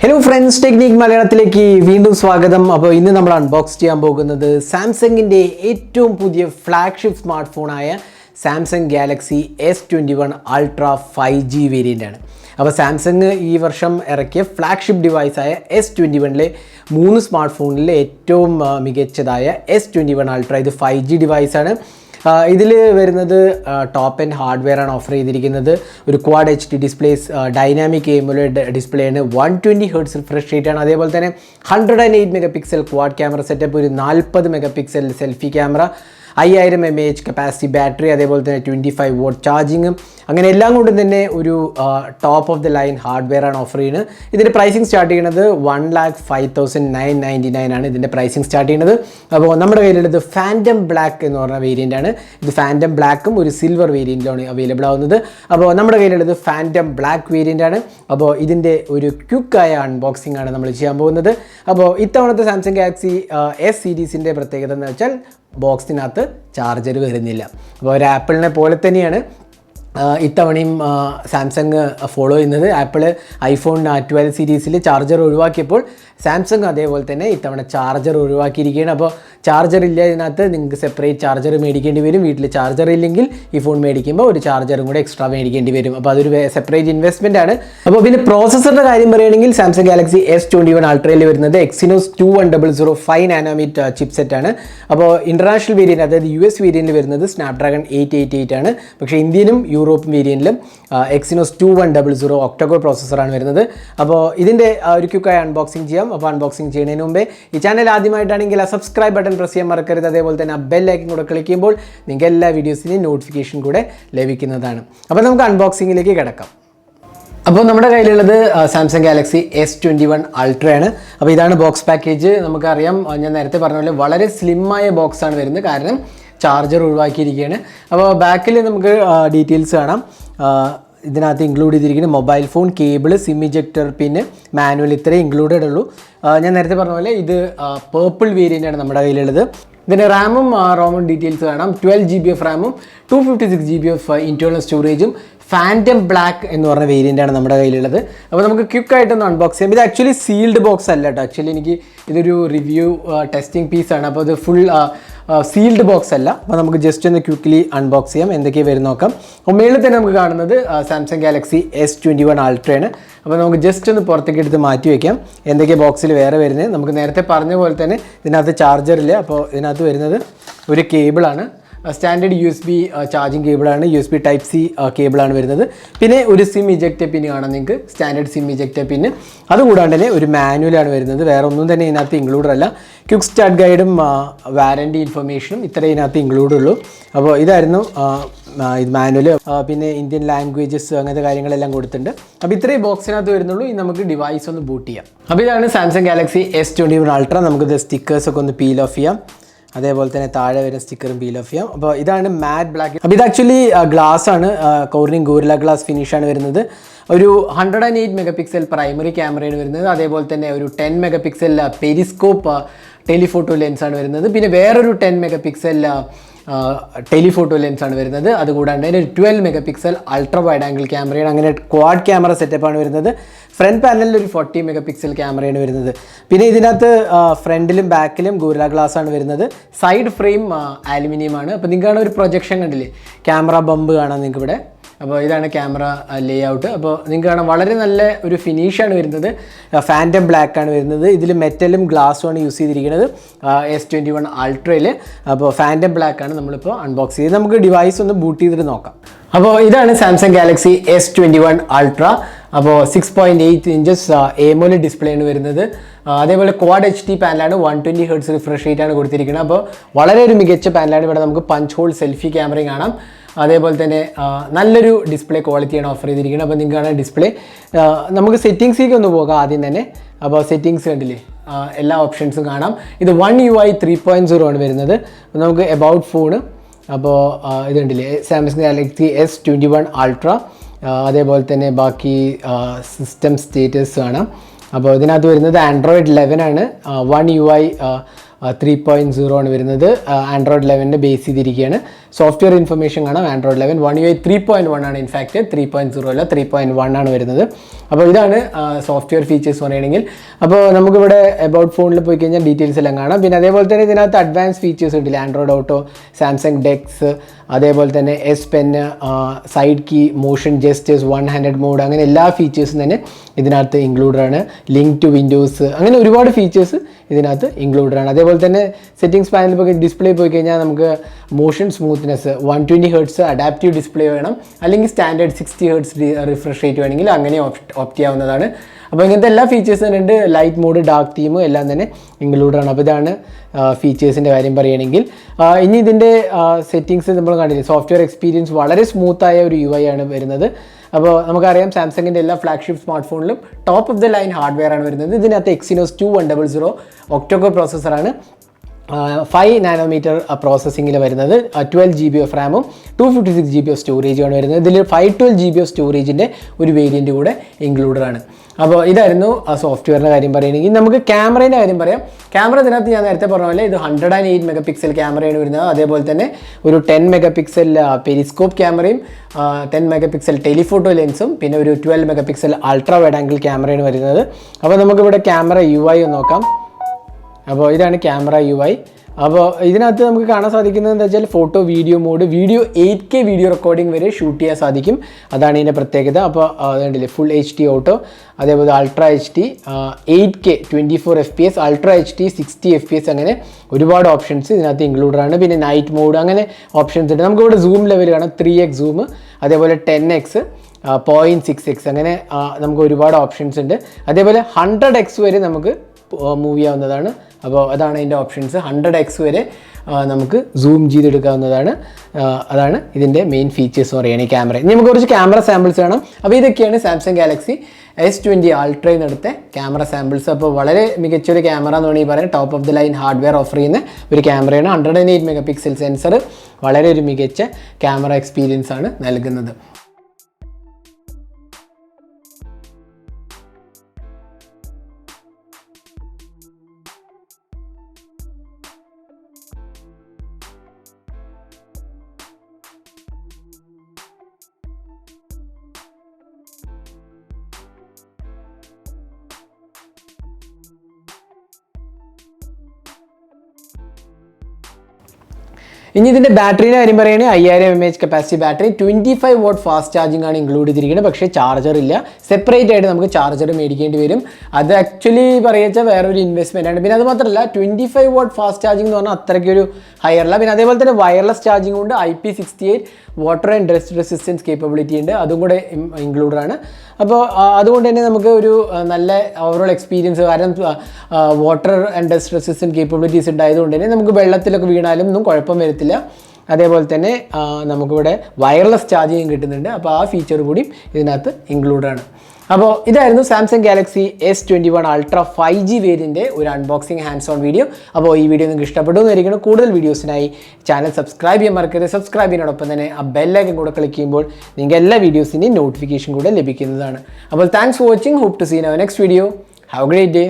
Hello friends, Technique മലയാളത്തിലേക്ക് വീണ്ടും സ്വാഗതം. അപ്പോൾ ഇന്ന് നമ്മൾ അൺബോക്സ് ചെയ്യാൻ പോകുന്നത് സാംസങ്ങിൻ്റെ ഏറ്റവും പുതിയ ഫ്ലാഗ്ഷിപ്പ് സ്മാർട്ട് ഫോണായ Samsung Galaxy S21 Ultra 5G variant ആണ്. അപ്പോൾ സാംസങ് ഈ വർഷം ഇറക്കിയ ഫ്ലാഗ്ഷിപ്പ് ഡിവൈസായ S21ലെ 3 സ്മാർട്ട് ഫോണിൽ ഏറ്റവും മികച്ചതായ S21 Ultra ഇത് 5G ഡിവൈസാണ്. ഇതിൽ വരുന്നത് ടോപ്പ് ആൻഡ് ഹാർഡ്വെയർ ആണ് ഓഫർ ചെയ്തിരിക്കുന്നത്. ഒരു quad HD displays, dynamic AMOLED display ആണ്, 120 Hz റിഫ്രഷ് റേറ്റ് ആണ്. അതേപോലെ തന്നെ 108 MP ക്വാഡ് ക്യാമറ സെറ്റപ്പ്, ഒരു 40 MP selfie camera, 5000 mAh capacity battery, അതേപോലെ തന്നെ 25 watt ചാർജിങ്ങും, അങ്ങനെ എല്ലാം കൊണ്ടും തന്നെ ഒരു top of the line hardware ആണ് ഓഫർ ചെയ്യുന്നത്. ഇതിൻ്റെ പ്രൈസിങ് സ്റ്റാർട്ട് ചെയ്യുന്നത് 1,05,999 ആണ് ഇതിൻ്റെ പ്രൈസിങ് സ്റ്റാർട്ട് ചെയ്യുന്നത്. അപ്പോൾ നമ്മുടെ കയ്യിലുള്ളത് ഫാൻറ്റം ബ്ലാക്ക് എന്ന് പറഞ്ഞ വേരിയൻ്റ് ആണ്. ഇത് ഫാൻറ്റം ബ്ലാക്കും ഒരു സിൽവർ വേരിയൻറ്റിലാണ് അവൈലബിൾ ആവുന്നത്. അപ്പോൾ നമ്മുടെ കയ്യിലുള്ളത് ഫാൻറ്റം ബ്ലാക്ക് വേരിയൻ്റ് ആണ്. അപ്പോൾ ഇതിൻ്റെ ഒരു ക്വിക്കായ അൺബോക്സിംഗ് ആണ് നമ്മൾ ചെയ്യാൻ പോകുന്നത്. അപ്പോൾ ഇത്തവണത്തെ സാംസങ് ഗാലക്സി S സീരീസിൻ്റെ പ്രത്യേകത എന്ന് വെച്ചാൽ ബോക്സിനകത്ത് ചാർജർ വരുന്നില്ല. അപ്പോൾ ഒരു ആപ്പിളിനെ പോലെ തന്നെയാണ് ഇത്തവണയും സാംസങ് ഫോളോ ചെയ്യുന്നത്. ആപ്പിൾ ഐഫോൺ 12 സീരീസിൽ ചാർജർ ഒഴിവാക്കിയപ്പോൾ സാംസങ് അതേപോലെ തന്നെ ഇത്തവണ ചാർജർ ഒഴിവാക്കിയിരിക്കുകയാണ്. അപ്പോൾ ചാർജർ ഇല്ല ഇതിനകത്ത്, നിങ്ങൾക്ക് സെപ്പറേറ്റ് ചാർജർ മേടിക്കേണ്ടി വരും. വീട്ടിൽ ചാർജർ ഇല്ലെങ്കിൽ ഈ ഫോൺ മേടിക്കുമ്പോൾ ഒരു ചാർജറും കൂടെ എക്സ്ട്രാ മേടിക്കേണ്ടി വരും. അപ്പോൾ അതൊരു സെപ്പറേറ്റ് ഇൻവെസ്റ്റ്മെൻ്റ് ആണ്. അപ്പോൾ പിന്നെ പ്രോസസ്സറിൻ്റെ കാര്യം പറയുകയാണെങ്കിൽ സാംസങ് ഗാലക്സി S21 Ultra'യിൽ വരുന്നത് Exynos 2100 5 nanometer ചിപ്സെറ്റ് ആണ്. അപ്പോൾ ഇൻ്റർനാഷണൽ വേരിയൻറ്റ്, അതായത് US വേരിയൻറ്റിൽ വരുന്നത് സ്നാപ്ഡ്രാഗൺ 888 ആണ്. പക്ഷേ ഇന്ത്യയിലും യൂറോപ്പ് വേരിയൻറ്റിലും Exynos 2100 ഒക്ടോകോർ പ്രോസസ്സറാണ് വരുന്നത്. അപ്പോൾ ഇതിൻ്റെ ഒരു ക്വിക്കായി അൺബോക്സിംഗ് ചെയ്യാം. അപ്പോൾ അൺബോക്സിംഗ് ചെയ്യുന്നതിന് മുമ്പേ ഈ ചാനൽ ആദ്യമായിട്ടാണെങ്കിൽ ആ സബ്സ്ക്രൈബ് ബട്ടൺ പ്രസ് ചെയ്യാൻ മറക്കരുത്. അതേപോലെ തന്നെ ആ ബെൽ ഐക്കൺ കൂടെ ക്ലിക്ക് ചെയ്യുമ്പോൾ നിങ്ങൾക്ക് എല്ലാ വീഡിയോസിൻ്റെയും നോട്ടിഫിക്കേഷൻ കൂടെ ലഭിക്കുന്നതാണ്. അപ്പോൾ നമുക്ക് അൺബോക്സിങ്ങിലേക്ക് കിടക്കാം. അപ്പോൾ നമ്മുടെ കയ്യിലുള്ളത് സാംസങ് ഗാലക്സി S21 Ultra ആണ്. അപ്പോൾ ഇതാണ് ബോക്സ് പാക്കേജ്. നമുക്കറിയാം, ഞാൻ നേരത്തെ പറഞ്ഞ പോലെ വളരെ സ്ലിമ്മായ ബോക്സാണ് വരുന്നത്, കാരണം ചാർജർ ഒഴിവാക്കിയിരിക്കുകയാണ്. അപ്പോൾ ബാക്കിൽ നമുക്ക് ഡീറ്റെയിൽസ് കാണാം. ഇതിനകത്ത് ഇൻക്ലൂഡ് ചെയ്തിരിക്കുന്ന mobile phone, cable, SIM ejector, പിന്നെ മാനുവൽ, ഇത്രയും ഇൻക്ലൂഡഡ് ഉള്ളൂ. ഞാൻ നേരത്തെ പറഞ്ഞ പോലെ ഇത് പേർപ്പിൾ വേരിയൻ്റ് ആണ് നമ്മുടെ കയ്യിലുള്ളത്. ഇതിൻ്റെ റാമും റോമും ഡീറ്റെയിൽസ് കാണാം. 12 GB ഓഫ് റാമും 256 GB ഓഫ് ഇൻറ്റേർണൽ സ്റ്റോറേജും ഫാൻറ്റം ബ്ലാക്ക് എന്ന് പറഞ്ഞ വേരിയൻ്റാണ് നമ്മുടെ കയ്യിലുള്ളത്. അപ്പോൾ നമുക്ക് ക്വിക്കായിട്ടൊന്ന് അൺബോക്സ് ചെയ്യാം. ഇത് ആക്ച്വലി സീൽഡ് ബോക്സ് അല്ല കേട്ടോ. ആക്ച്വലി എനിക്ക് ഇതൊരു റിവ്യൂ ടെസ്റ്റിംഗ് പീസാണ്. അപ്പോൾ ഇത് ഫുൾ സീൽഡ് ബോക്സ് അല്ല. അപ്പോൾ നമുക്ക് ജസ്റ്റ് ഒന്ന് ക്വിക്ക്ലി അൺബോക്സ് ചെയ്യാം, എന്തൊക്കെയാണ് വരുന്ന നോക്കാം. അപ്പോൾ മേളിൽ തന്നെ നമുക്ക് കാണുന്നത് സാംസങ് ഗാലക്സി S21 Ultra ആണ്. അപ്പോൾ നമുക്ക് ജസ്റ്റ് ഒന്ന് പുറത്തേക്ക് എടുത്ത് മാറ്റി വയ്ക്കാം. എന്തൊക്കെയാണ് ബോക്സിൽ വേറെ വരുന്നത്. നമുക്ക് നേരത്തെ പറഞ്ഞ പോലെ തന്നെ ഇതിനകത്ത് ചാർജറില്ല. അപ്പോൾ ഇതിനകത്ത് വരുന്നത് ഒരു കേബിളാണ്, സ്റ്റാൻഡേർഡ് USB ചാർജിങ് കേബിളാണ്, USB Type-C കേബിളാണ് വരുന്നത്. പിന്നെ ഒരു സിം ഇജക്റ്റ് പിൻ കാണാം നിങ്ങൾക്ക്, സ്റ്റാൻഡേർഡ് സിം ഇജക്റ്റ് പിൻ. അതുകൂടാണ്ട് തന്നെ ഒരു മാനുവലാണ് വരുന്നത്. വേറെ ഒന്നും തന്നെ ഇതിനകത്ത് ഇൻക്ലൂഡ് അല്ല. ക്വിക്ക് സ്റ്റാർട്ട് ഗൈഡും വാറൻറ്റി ഇൻഫർമേഷനും ഇത്രയും ഇതിനകത്ത് ഇൻക്ലൂഡ് ഉള്ളൂ. അപ്പോൾ ഇതായിരുന്നു ഇത് മാനുവൽ. പിന്നെ ഇന്ത്യൻ ലാംഗ്വേജസ് അങ്ങനത്തെ കാര്യങ്ങളെല്ലാം കൊടുത്തിട്ടുണ്ട്. അപ്പോൾ ഇത്രയും ബോക്സിനകത്ത് വരുന്നുള്ളൂ. ഇനി നമുക്ക് ഡിവൈസ് ഒന്ന് ബൂട്ട് ചെയ്യാം. അപ്പോൾ ഇതാണ് സാംസങ് ഗാലക്സി S21 Ultra. നമുക്കിത് സ്റ്റിക്കേഴ്സൊക്കെ ഒന്ന് പീൽ ഓഫ് ചെയ്യാം. അതേപോലെ തന്നെ താഴെ വരുന്ന സ്റ്റിക്കറും പീൽ ഓഫ് ചെയ്യാം. അപ്പോൾ ഇതാണ് മാറ്റ് ബ്ലാക്ക്. അപ്പോൾ ഇത് ആക്ച്വലി ഗ്ലാസ് ആണ്, കോർണിംഗ് ഗോറില്ല ഗ്ലാസ് ഫിനിഷാണ് വരുന്നത്. ഒരു 108 MP പ്രൈമറി ക്യാമറയാണ് വരുന്നത്. അതേപോലെ തന്നെ ഒരു 10 MP പെരിസ്കോപ്പ് ടെലിഫോട്ടോ ലെൻസാണ് വരുന്നത്. പിന്നെ വേറൊരു 10 MP ടെലിഫോട്ടോ ലെൻസാണ് വരുന്നത്. അതുകൂടാണ്ട് അതിൻ്റെ 12 MP അൾട്രാ വൈഡ് ആംഗിൾ ക്യാമറയാണ്. അങ്ങനെ ക്വാഡ് ക്യാമറ സെറ്റപ്പാണ് വരുന്നത്. ഫ്രണ്ട് പാനലിൽ ഒരു 40 MP ക്യാമറയാണ് വരുന്നത്. പിന്നെ ഇതിനകത്ത് ഫ്രണ്ടിലും ബാക്കിലും ഗോറില്ല ഗ്ലാസ് ആണ് വരുന്നത്. സൈഡ് ഫ്രെയിം അലുമിനിയം ആണ്. അപ്പോൾ നിങ്ങൾക്ക് ഒരു പ്രൊജക്ഷൻ കണ്ടില്ലേ, ക്യാമറ ബമ്പ് കാണാം നിങ്ങൾക്ക് ഇവിടെ. അപ്പോൾ ഇതാണ് ക്യാമറ ലേ ഔട്ട്. അപ്പോൾ നിങ്ങൾക്ക് കാണാം വളരെ നല്ല ഒരു ഫിനിഷാണ് വരുന്നത്. ഫാൻറ്റം ബ്ലാക്ക് ആണ് വരുന്നത്. ഇതിൽ മെറ്റലും ഗ്ലാസ്സും ആണ് യൂസ് ചെയ്തിരിക്കുന്നത് S21 Ultra'യിൽ. അപ്പോൾ ഫാൻറ്റം ബ്ലാക്ക് ആണ് നമ്മളിപ്പോൾ അൺബോക്സ് ചെയ്ത് നമുക്ക് ഡിവൈസ് ഒന്ന് ബൂട്ട് ചെയ്തിട്ട് നോക്കാം. അപ്പോൾ ഇതാണ് സാംസങ് ഗാലക്സി S21 Ultra. അപ്പോൾ 6.8 inches AMOLED ഡിസ്പ്ലേ ആണ് വരുന്നത്. അതേപോലെ quad HD പാനലാണ്, 120 Hz refresh rate ആണ് കൊടുത്തിരിക്കുന്നത്. അപ്പോൾ വളരെ ഒരു മികച്ച പാനലാണ്. ഇവിടെ നമുക്ക് പഞ്ച് ഹോൾ സെൽഫി ക്യാമറയും കാണാം. അതേപോലെ തന്നെ നല്ലൊരു ഡിസ്പ്ലേ ക്വാളിറ്റിയാണ് ഓഫർ ചെയ്തിരിക്കുന്നത്. അപ്പോൾ നിങ്ങൾക്കാണ് ഡിസ്പ്ലേ. നമുക്ക് സെറ്റിങ്സിലേക്ക് ഒന്ന് പോകാം ആദ്യം തന്നെ. അപ്പോൾ സെറ്റിങ്സ് കണ്ടില്ലേ, എല്ലാ ഓപ്ഷൻസും കാണാം. ഇത് One UI 3.0 ആണ് വരുന്നത്. നമുക്ക് എബൌട്ട് ഫോണ്, അപ്പോൾ ഇത് കണ്ടില്ലേ, സാംസങ് ഗാലക്സി S21 Ultra. അതേപോലെ തന്നെ ബാക്കി സിസ്റ്റം സ്റ്റേറ്റസ് കാണാം. അപ്പോൾ ഇതിനകത്ത് വരുന്നത് Android 11 ആണ്. One UI 3.0 ആണ് വരുന്നത്. ആൻഡ്രോയിഡ് 11 ബേസ് ചെയ്തിരിക്കുകയാണ്. സോഫ്റ്റ്വെയർ ഇൻഫർമേഷൻ കാണാം. ആൻഡ്രോയിഡ് 11 One UI 3.1 ആണ്. ഇൻഫാക്റ്റ് 3.0 അല്ല 3.1 ആണ് വരുന്നത്. അപ്പോൾ ഇതാണ് സോഫ്റ്റ്വെയർ ഫീച്ചേഴ്സ് പറയുകയാണെങ്കിൽ. അപ്പോൾ നമുക്കിവിടെ എബൌട്ട് ഫോണിൽ പോയി കഴിഞ്ഞാൽ ഡീറ്റെയിൽസ് എല്ലാം കാണാം. പിന്നെ അതേപോലെ തന്നെ ഇതിനകത്ത് അഡ്വാൻസ് ഫീച്ചേഴ്സ് ഉണ്ടല്ലേ, ആൻഡ്രോയിഡ് ഓട്ടോ, സാംസങ് ഡെക്സ്, അതേപോലെ തന്നെ S pen, side key, motion gestures, one handed mode, അങ്ങനെ എല്ലാ ഫീച്ചേഴ്സും തന്നെ ഇതിനകത്ത് ഇൻക്ലൂഡഡ് ആണ്. ലിങ്ക് ടു വിൻഡോസ്, അങ്ങനെ ഒരുപാട് ഫീച്ചേഴ്സ് ഇതിനകത്ത് ഇൻക്ലൂഡഡ് ആണ്. അതേപോലെ തന്നെ സെറ്റിംഗ്സ് പാനലിൽ പോയി ഡിസ്പ്ലേ പോയി കഴിഞ്ഞാൽ നമുക്ക് motion smoothness 120 Hz adaptive display വേണം, അല്ലെങ്കിൽ സ്റ്റാൻഡേർഡ് 60 Hz റിഫ്രഷ് റേറ്റ് വേണമെങ്കിൽ അങ്ങനെ ഓപ്റ്റ് ചെയ്യാവുന്നതാണ്. അപ്പോൾ ഇങ്ങനത്തെ എല്ലാ ഫീച്ചേഴ്സും തന്നെ ഉണ്ട്. ലൈറ്റ് മോഡ്, ഡാർക്ക് തീം എല്ലാം തന്നെ ഇൻക്ലൂഡഡ് ആണ്. അപ്പോൾ ഇതാണ് ഫീച്ചേഴ്സിൻ്റെ കാര്യം പറയുകയാണെങ്കിൽ. ഇനി ഇതിൻ്റെ സെറ്റിങ്സ് നമ്മൾ കണ്ടില്ലേ, സോഫ്റ്റ്വെയർ എക്സ്പീരിയൻസ് വളരെ സ്മൂത്തായ ഒരു UI ആണ് വരുന്നത്. അപ്പോൾ നമുക്കറിയാം സാംസങ്ങിൻ്റെ എല്ലാ ഫ്ലാഗ്ഷിപ്പ് സ്മാർട്ട് ഫോണിലും top of the line hardware ആണ് വരുന്നത്. ഇതിനകത്ത് Exynos 2100 ഒക്ടോകോർ പ്രോസസ്സറാണ്, 5 നാനോമീറ്റർ പ്രോസസ്സിങ്ങിൽ വരുന്നത്. 12 GB ഓഫ് റാമും 256 GB ഓഫ് സ്റ്റോറേജുമാണ് വരുന്നത്. ഇതിൽ 512 GB ഓഫ് സ്റ്റോറേജിൻ്റെ ഒരു വേരിയൻ്റ് കൂടെ ഇൻക്ലൂഡഡ് ആണ്. അപ്പോൾ ഇതായിരുന്നു സോഫ്റ്റ്വെയറിൻ്റെ കാര്യം പറയുകയാണെങ്കിൽ. നമുക്ക് ക്യാമറേൻ്റെ കാര്യം പറയാം. ക്യാമറ ഇതിനകത്ത് ഞാൻ നേരത്തെ പറഞ്ഞ പോലെ ഇത് 108 MP ക്യാമറയാണ് വരുന്നത്. അതേപോലെ തന്നെ ഒരു 10 MP പെരിസ്കോപ്പ് ക്യാമറയും 10 MP ടെലിഫോട്ടോ ലെൻസും പിന്നെ ഒരു 12 MP അൾട്രാ വൈഡ് ആംഗിൾ ക്യാമറയാണ് വരുന്നത്. അപ്പോൾ നമുക്കിവിടെ ക്യാമറ UI ഒന്ന് നോക്കാം. അപ്പോൾ ഇതാണ് ക്യാമറ UI. അപ്പോൾ ഇതിനകത്ത് നമുക്ക് കാണാൻ സാധിക്കുന്നത് എന്താ വെച്ചാൽ photo video mode, video 8K video recording വരെ ഷൂട്ട് ചെയ്യാൻ സാധിക്കും. അതാണ് ഇതിൻ്റെ പ്രത്യേകത. അപ്പോൾ അതുകൊണ്ടില്ലേ ഫുൾ HD ഓട്ടോ, അതേപോലെ ultra HD 8K 24 FPS, ultra HD 60 FPS, അങ്ങനെ ഒരുപാട് ഓപ്ഷൻസ് ഇതിനകത്ത് ഇൻക്ലൂഡഡ് ആണ്. പിന്നെ നൈറ്റ് മോഡ്, അങ്ങനെ ഓപ്ഷൻസ് ഉണ്ട്. നമുക്കിവിടെ സൂം ലെവൽ കാണാം, 3x സൂം, അതേപോലെ 10x, 0.6x, അങ്ങനെ നമുക്ക് ഒരുപാട് ഓപ്ഷൻസ് ഉണ്ട്. അതേപോലെ 100x വരെ നമുക്ക് മൂവ് ചെയ്യാവുന്നതാണ്. അപ്പോൾ അതാണ് അതിൻ്റെ ഓപ്ഷൻസ്. 100x വരെ നമുക്ക് സൂം ചെയ്തെടുക്കാവുന്നതാണ്. അതാണ് ഇതിൻ്റെ മെയിൻ ഫീച്ചേഴ്സ് എന്ന് പറയുന്നത് ഈ ക്യാമറ. ഇനി നമുക്ക് കുറച്ച് ക്യാമറ സാമ്പിൾസ് വേണം. അപ്പോൾ ഇതൊക്കെയാണ് സാംസങ് ഗാലക്സി S20 Ultra എടുത്ത ക്യാമറ സാമ്പിൾസ്. അപ്പോൾ വളരെ മികച്ചൊരു ക്യാമറ എന്ന് വേണമെങ്കിൽ പറയാം. Top of the line hardware offer ചെയ്യുന്ന ഒരു ക്യാമറയാണ്. 108 MP സെൻസർ വളരെ ഒരു മികച്ച ക്യാമറ എക്സ്പീരിയൻസ് ആണ് നൽകുന്നത്. ഇനി ഇതിൻ്റെ ബാറ്ററിയുടെ കാര്യം പറയുകയാണെങ്കിൽ 5000 mAh capacity battery, 25 watt fast charging ആണ് ഇൻക്ലൂഡ് ചെയ്തിരിക്കുന്നത്. പക്ഷേ ചാർജർ ഇല്ല, സെപ്പറേറ്റ് ആയിട്ട് നമുക്ക് ചാർജർ മേടിക്കേണ്ടി വരും. അത് ആക്ച്വലി പറയുക വേറൊരു ഇൻവെസ്റ്റ്മെൻ്റ് ആണ്. പിന്നെ അത് മാത്രമല്ല 25 watt ഫാസ്റ്റ് ചാർജിങ് എന്ന് പറഞ്ഞാൽ അത്രയ്ക്കൊരു ഹയറല്ല. പിന്നെ അതേപോലെ തന്നെ വയർലെസ് ചാർജിങ് കൊണ്ട് IP68 water and dust resistance capability ഉണ്ട്, അതും കൂടെ ഇൻക്ലൂഡഡ് ആണ്. അപ്പോൾ അതുകൊണ്ട് തന്നെ നമുക്ക് ഒരു നല്ല ഓവറോൾ എക്സ്പീരിയൻസ്, കാരണം water and dust resistant capabilities ഉണ്ടായതുകൊണ്ട് തന്നെ നമുക്ക് വെള്ളത്തിലൊക്കെ വീണാലും ഒന്നും കുഴപ്പം വരത്തില്ല. അതേപോലെ തന്നെ നമുക്കിവിടെ വയർലെസ് ചാർജിങ് കിട്ടുന്നുണ്ട്. അപ്പോൾ ആ ഫീച്ചർ കൂടി ഇതിനകത്ത് ഇൻക്ലൂഡഡ് ആണ്. അപ്പോൾ ഇതായിരുന്നു Samsung Galaxy S21 Ultra 5G വേരിയൻ്റെ ഒരു അൺബോക്സിങ് ഹാൻഡ്സ് ഓൺ വീഡിയോ. അപ്പോൾ ഈ വീഡിയോ നിങ്ങൾക്ക് ഇഷ്ടപ്പെട്ടു എന്നായിരിക്കണം. കൂടുതൽ വീഡിയോസിനായി ചാനൽ സബ്സ്ക്രൈബ് ചെയ്യാൻ മറക്കരുത്. സബ്സ്ക്രൈബ് ചെയ്യുന്നതോടൊപ്പം തന്നെ ആ ബെല്ലൈക്കൺ കൂടെ ക്ലിക്ക് ചെയ്യുമ്പോൾ നിങ്ങൾക്ക് എല്ലാ വീഡിയോസിൻ്റെയും നോട്ടിഫിക്കേഷൻ കൂടെ ലഭിക്കുന്നതാണ്. അപ്പോൾ thanks for watching. Hope to see in our next video. Have a great day.